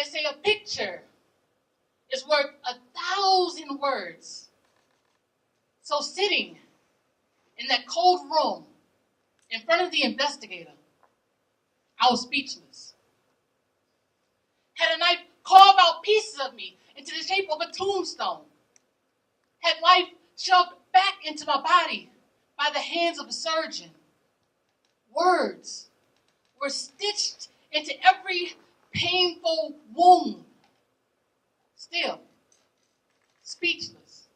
They say a picture is worth 1,000 words. So sitting in that cold room in front of the investigator, I was speechless. Had a knife carve out pieces of me into the shape of a tombstone. Had life shoved back into my body by the hands of a surgeon. Words were stitched into every painful wound. Still, speechless.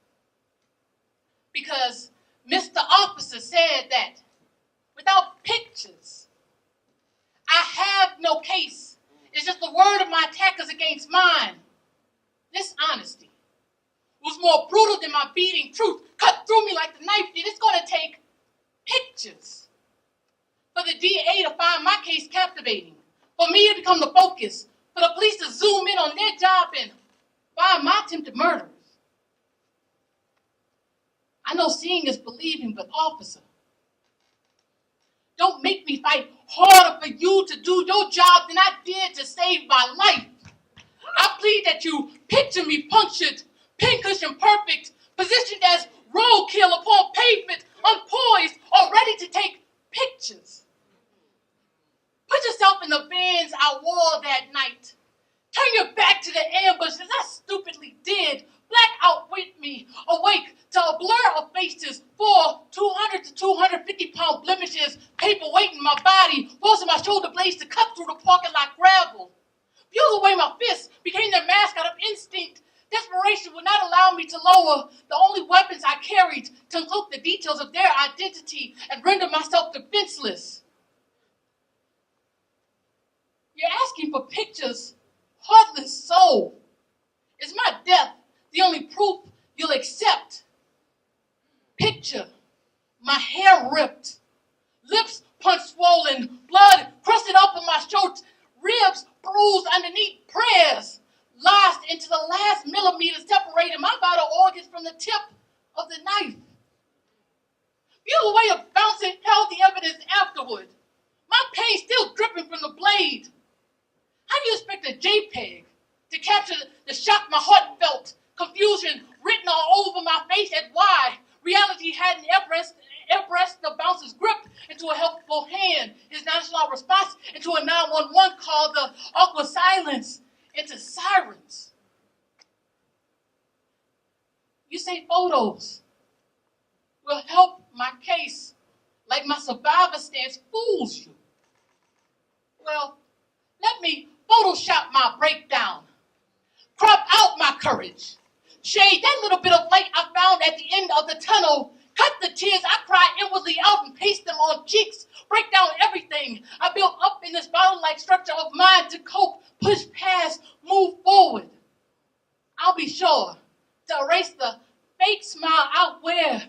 Because Mr. Officer said that without pictures, I have no case. It's just the word of my attackers against mine. This honesty was more brutal than my beating. Truth cut through me like the knife did. It's going to take pictures for the DA to find my case captivating, for me to become the focus, for the police to zoom in on their job and find my attempted murderers. I know seeing is believing, but officer, don't make me fight harder for you to do your job than I did to save my life. I plead that you picture me punctured, pincushion perfect, positioned as roadkill upon pavement, unpoised or ready to take pictures. Put yourself in the vans I wore that night. Turn your back to the ambush as I stupidly did. Black out with me, awake to a blur of faces, 200 to 250 pound blemishes, paper weight in my body, forcing my shoulder blades to cut through the parking lot gravel. Feel away my fists became the mask out of instinct. Desperation would not allow me to lower the only weapons I carried to uncloak the details of their identity and render myself defenseless. You're asking for pictures, heartless soul. Is my death the only proof you'll accept? Picture my hair ripped, lips punch swollen, blood crusted up on my shoulders, ribs bruised underneath, prayers lost into the last millimeter separating my vital organs from the tip of the knife. Feel a way of bouncing healthy evidence afterward. My pain still dripping from the blade. How do you expect a JPEG to capture the shock my heart felt, confusion written all over my face at why reality hadn't airbrushed the bouncer's grip into a helpful hand, his nonchalant response into a 911 call, the awkward silence into sirens. You say photos will help my case like my survivor stance fools you. Well, let me Photoshop my breakdown. Crop out my courage. Shade that little bit of light I found at the end of the tunnel. Cut the tears I cried inwardly out and paste them on cheeks. Break down everything I built up in this bottle-like structure of mine to cope, push past, move forward. I'll be sure to erase the fake smile I wear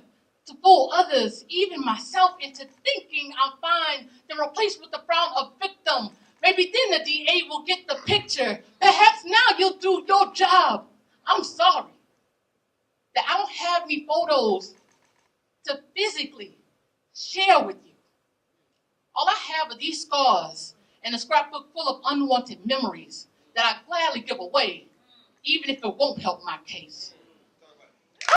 to fool others, even myself, into thinking I'm fine, then replace with the frown of victim. Maybe then the DA will get the picture. Perhaps now you'll do your job. I'm sorry that I don't have any photos to physically share with you. All I have are these scars and a scrapbook full of unwanted memories that I gladly give away, even if it won't help my case.